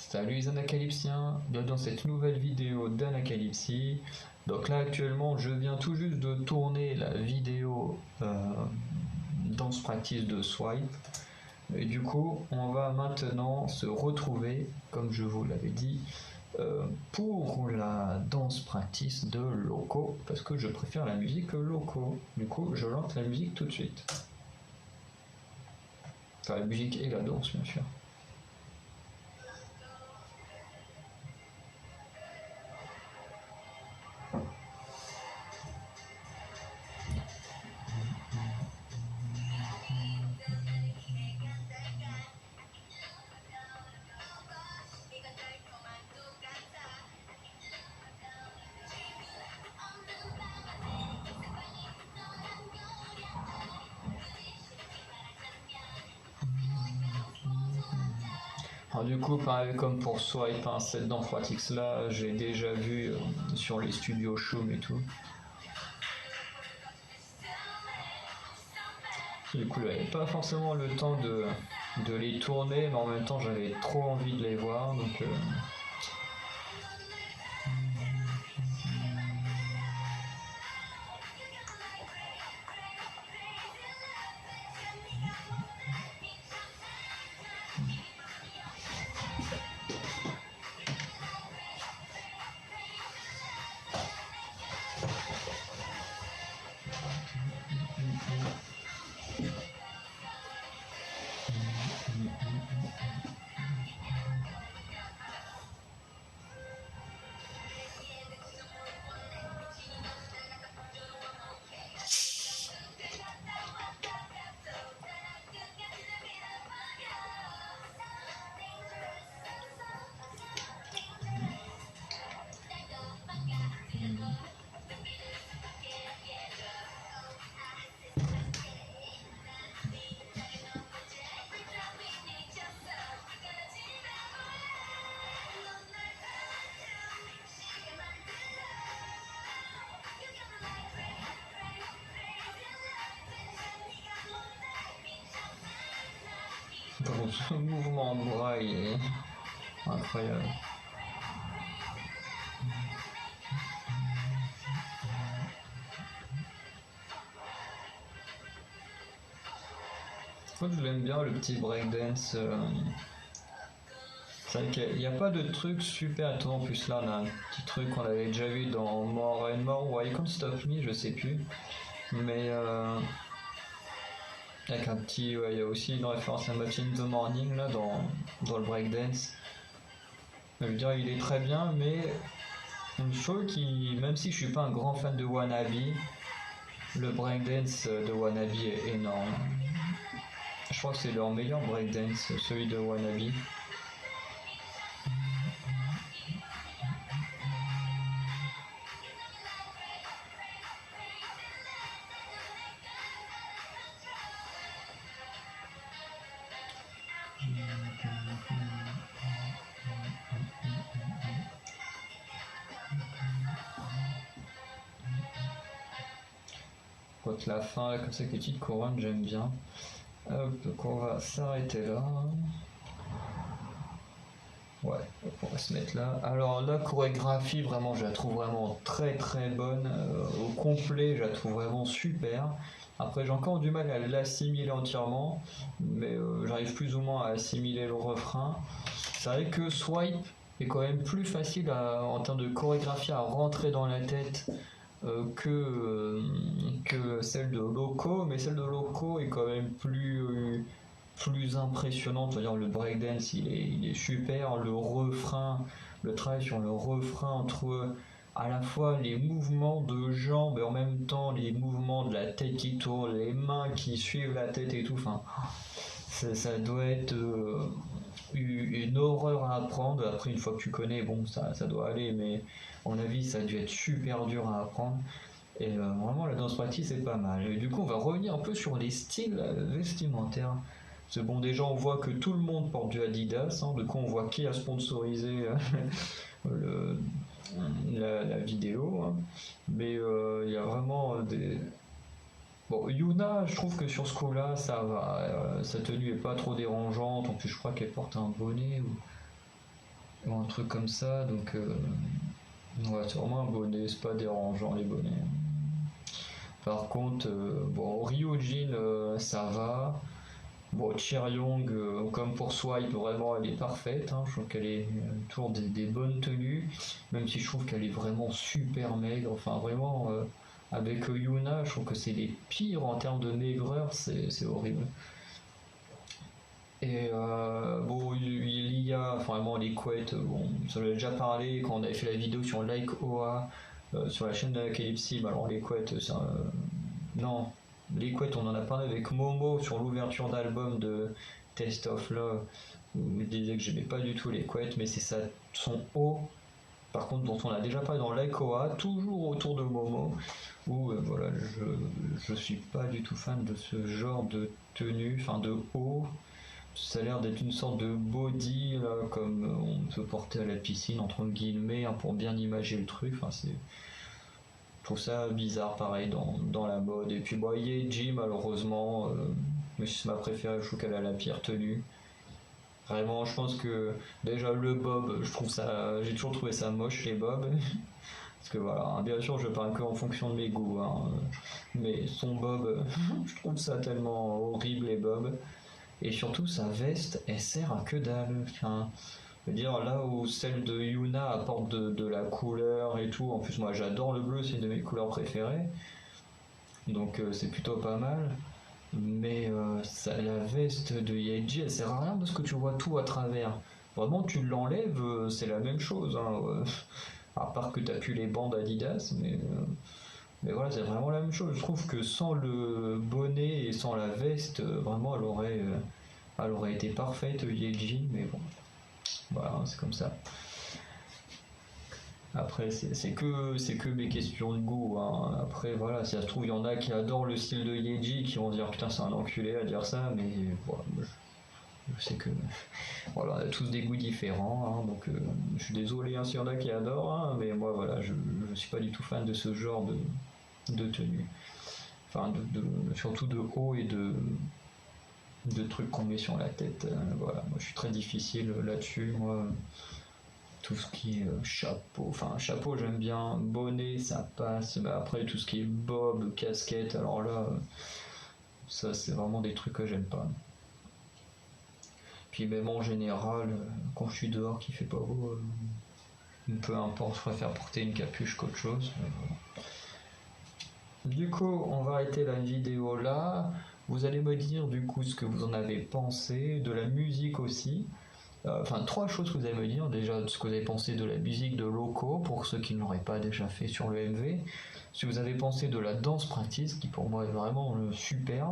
Salut les anacalypsiens, bienvenue dans cette nouvelle vidéo d'Anacalypsie. Donc là actuellement je viens tout juste de tourner la vidéo Dance Practice de Swipe. Et du coup on va maintenant se retrouver, comme je vous l'avais dit, pour la Dance Practice de Loco, parce que je préfère la musique Loco. Du coup je lance la musique tout de suite. Enfin la musique et la danse bien sûr. Alors du coup, pareil comme pour Swipe, hein, cette Dance Practice là, j'ai déjà vu sur les studios Shum et tout. Du coup, j'avais pas forcément le temps de les tourner, mais en même temps, j'avais trop envie de les voir, donc. Bon, ce mouvement de bras, il est incroyable. Moi, je l'aime bien le petit breakdance. C'est vrai qu'il n'y a pas de truc super étonnant. En plus, là, on a un petit truc qu'on avait déjà vu dans More and More ou I Can't Stop Me, je sais plus. Mais avec un petit. Ouais, il y a aussi une référence à Much in the Morning là, dans le breakdance. Je veux dire, il est très bien, mais une chose qui, même si je suis pas un grand fan de Wannabe, le breakdance de Wannabe est énorme. Je crois que c'est leur meilleur breakdance, celui de Wannabe. Quoique la fin, là, comme ça, avec les petites couronnes, j'aime bien. Hop, donc on va s'arrêter là. Ouais, on va se mettre là. Alors la chorégraphie, vraiment, je la trouve vraiment très très bonne. Au complet, je la trouve vraiment super. Après, j'ai encore du mal à l'assimiler entièrement, mais j'arrive plus ou moins à assimiler le refrain. C'est vrai que Swipe est quand même plus facile en termes de chorégraphie à rentrer dans la tête que celle de Loco, mais celle de Loco est quand même plus impressionnante. C'est-à-dire le breakdance, il est super. Le refrain, le travail sur le refrain entre à la fois les mouvements de jambes et en même temps les mouvements de la tête qui tourne, les mains qui suivent la tête et tout. Enfin, ça doit être une horreur à apprendre. Après, une fois que tu connais, bon, ça doit aller, mais à mon avis, ça a dû être super dur à apprendre. Et vraiment, la danse practice c'est pas mal. Et du coup, on va revenir un peu sur les styles vestimentaires. C'est bon, déjà, on voit que tout le monde porte du Adidas. Hein, du coup, on voit qui a sponsorisé le, la vidéo. Hein. Mais il y a vraiment des. Bon, Yuna, je trouve que sur ce coup-là, ça va. Sa tenue est pas trop dérangeante. En plus, je crois qu'elle porte un bonnet. Ou... ou un truc comme ça, donc ouais, c'est vraiment un bonnet, c'est pas dérangeant les bonnets. Par contre, bon, Ryujin, ça va. Bon, Cheryong, comme pour Swipe, vraiment, elle est parfaite. Hein. Je trouve qu'elle est toujours des bonnes tenues, même si je trouve qu'elle est vraiment super maigre. Enfin, vraiment, avec Yuna, je trouve que c'est les pires en termes de maigreur, c'est horrible. Et bon, il y a enfin, vraiment les couettes, bon, j'en ai déjà parlé quand on avait fait la vidéo sur Like Oa sur la chaîne de la Calypsy. Bah, alors les couettes, non, les couettes, on en a parlé avec Momo sur l'ouverture d'album de Taste of Love, où il disait que j'aimais pas du tout les couettes, mais c'est ça, son haut, par contre, dont on a déjà parlé dans Like Oa, toujours autour de Momo, où voilà, je suis pas du tout fan de ce genre de tenue, enfin de haut. Ça a l'air d'être une sorte de body là, comme on peut porter à la piscine entre guillemets hein, pour bien imager le truc. Enfin, je trouve ça bizarre pareil dans la mode. Et puis bon, Yeji malheureusement, mais c'est ma préférée. Je trouve qu'elle a la pire tenue. Vraiment, je pense que déjà le bob, je trouve ça, j'ai toujours trouvé ça moche les bobs. Parce que voilà, hein, bien sûr, je parle que en fonction de mes goûts, hein, mais son bob, je trouve ça tellement horrible les bobs. Et surtout, sa veste, elle sert à que dalle. Enfin, je veux dire, là où celle de Yuna apporte de la couleur et tout, en plus, moi j'adore le bleu, c'est une de mes couleurs préférées, donc c'est plutôt pas mal. Mais la veste de Yeji, elle sert à rien parce que tu vois tout à travers. Vraiment, tu l'enlèves, c'est la même chose. Hein, à part que t'as plus les bandes Adidas, mais voilà, c'est vraiment la même chose. Je trouve que sans le bonnet et sans la veste, vraiment, elle aurait été parfaite, Yeji, mais bon, voilà, c'est comme ça. Après, c'est que mes questions de goût. Hein. Après, voilà, si ça se trouve, il y en a qui adorent le style de Yeji, qui vont dire putain, c'est un enculé à dire ça, mais voilà, je sais que voilà, on a tous des goûts différents, hein, donc je suis désolé hein, s'il y en a qui adorent, hein, mais moi, voilà, je suis pas du tout fan de ce genre de tenue. Enfin, surtout de haut et de trucs qu'on met sur la tête. Voilà, moi je suis très difficile là-dessus. Moi, tout ce qui est chapeau, enfin chapeau j'aime bien, bonnet ça passe, mais après tout ce qui est bob, casquette, alors là, ça c'est vraiment des trucs que j'aime pas. Puis même en général, quand je suis dehors qu'il fait pas beau, peu importe, je préfère porter une capuche qu'autre chose. Voilà. Du coup, on va arrêter la vidéo là. Vous allez me dire du coup ce que vous en avez pensé, de la musique aussi. Enfin, trois choses que vous allez me dire. Déjà, ce que vous avez pensé de la musique de Loco, pour ceux qui ne l'auraient pas déjà fait sur le MV. Ce que vous avez pensé de la danse practice, qui pour moi est vraiment super.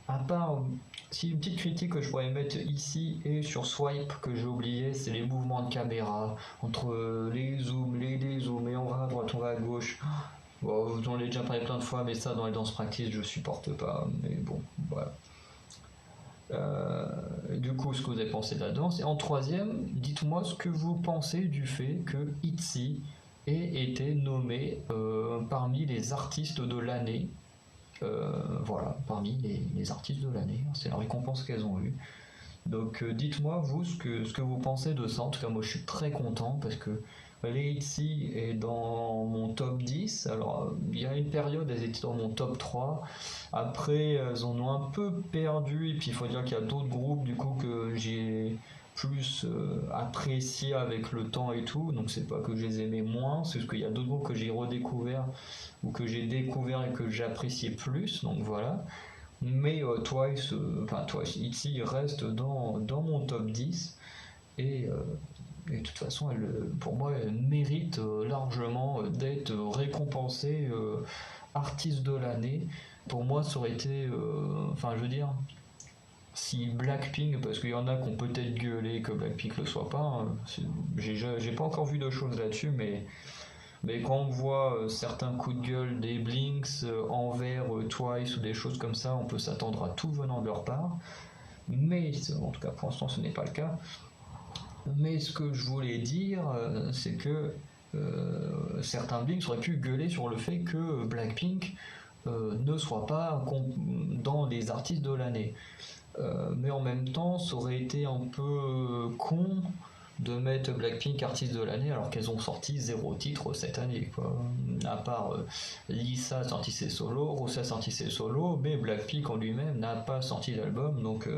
À part, si une petite critique que je pourrais mettre ici et sur Swipe que j'ai oublié, c'est les mouvements de caméra, entre les zooms, les dézooms, et on va à droite, on va à gauche. Bon, vous en avez déjà parlé plein de fois, mais ça dans les danses practice, je supporte pas. Mais bon, voilà. Du coup, ce que vous avez pensé de la danse. Et en troisième, dites-moi ce que vous pensez du fait que ITZY ait été nommé parmi les artistes de l'année. Voilà, parmi les artistes de l'année. C'est la récompense qu'elles ont eue. Donc dites-moi vous ce que vous pensez de ça. En tout cas, moi je suis très content parce que les ITZY est dans mon top 10. Alors il y a une période, elles étaient dans mon top 3. Après, elles en ont un peu perdu. Et puis il faut dire qu'il y a d'autres groupes du coup que j'ai plus apprécié avec le temps et tout. Donc c'est pas que je les aimais moins, c'est parce qu'il y a d'autres groupes que j'ai redécouvert ou que j'ai découvert et que j'appréciais plus. Donc voilà. Mais Twice, ITZY reste dans mon top 10 et, et de toute façon, pour moi, elle mérite largement d'être récompensée artiste de l'année. Pour moi, ça aurait été, enfin, je veux dire, si Blackpink, parce qu'il y en a qui ont peut-être gueulé que Blackpink le soit pas, hein, j'ai pas encore vu de choses là-dessus, mais quand on voit certains coups de gueule des Blinks envers Twice ou des choses comme ça, on peut s'attendre à tout venant de leur part. Mais en tout cas pour l'instant ce n'est pas le cas. Mais ce que je voulais dire, c'est que certains Blinks auraient pu gueuler sur le fait que Blackpink ne soit pas dans les artistes de l'année. Mais en même temps, ça aurait été un peu con de mettre Blackpink artiste de l'année alors qu'elles ont sorti 0 titre cette année, quoi. À part Lisa a sorti ses solos, Rosa a sorti ses solos, mais Blackpink en lui-même n'a pas sorti d'album, donc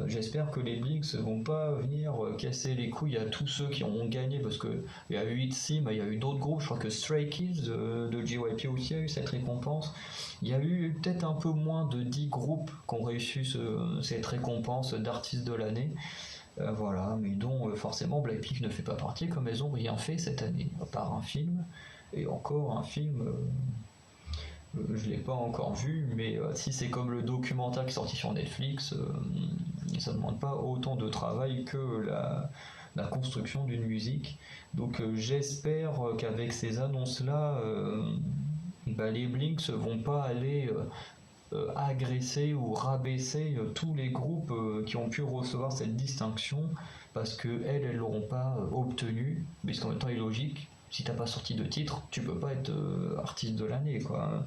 j'espère que les Blinks vont pas venir casser les couilles à tous ceux qui ont gagné, parce que il y a eu ITZY, mais il y a eu d'autres groupes, je crois que Stray Kids de JYP aussi a eu cette récompense. Il y a eu peut-être un peu moins de 10 groupes qui ont réussi cette récompense d'artiste de l'année. Voilà, mais dont forcément Blackpink ne fait pas partie, comme elles ont rien fait cette année, à part un film, et encore un film, je l'ai pas encore vu, mais si c'est comme le documentaire qui est sorti sur Netflix, ça ne demande pas autant de travail que la construction d'une musique. Donc j'espère qu'avec ces annonces-là, les Blinks vont pas aller agresser ou rabaisser tous les groupes qui ont pu recevoir cette distinction, parce que elles l'auront pas obtenue, mais c'est en même temps illogique. Si t'as pas sorti de titre, tu peux pas être artiste de l'année, quoi.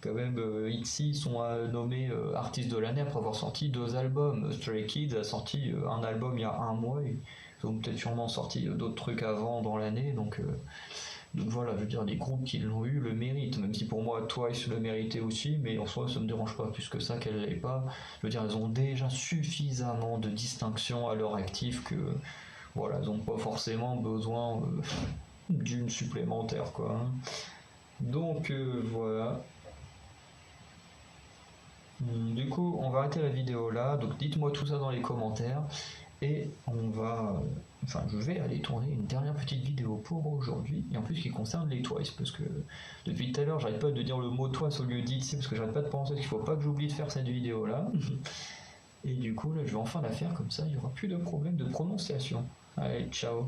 Quand même, ITZY sont nommés artistes de l'année après avoir sorti 2 albums. Stray Kids a sorti un album il y a un mois, et ils ont peut-être sûrement sorti d'autres trucs avant dans l'année, donc voilà, je veux dire, les groupes qui l'ont eu le méritent, même si pour moi Twice le méritait aussi, mais en soi ça me dérange pas plus que ça qu'elle l'ait pas. Je veux dire, elles ont déjà suffisamment de distinctions à leur actif que voilà, elles n'ont pas forcément besoin d'une supplémentaire, quoi. Donc voilà. Du coup, on va arrêter la vidéo là, donc dites-moi tout ça dans les commentaires, et je vais aller tourner une dernière petite vidéo pour aujourd'hui, et en plus qui concerne les Twice, parce que depuis tout à l'heure j'arrête pas de dire le mot Twice au lieu d'ITZY, parce que j'arrête pas de penser qu'il faut pas que j'oublie de faire cette vidéo là, et du coup là je vais enfin la faire, comme ça il y aura plus de problème de prononciation. Allez, ciao.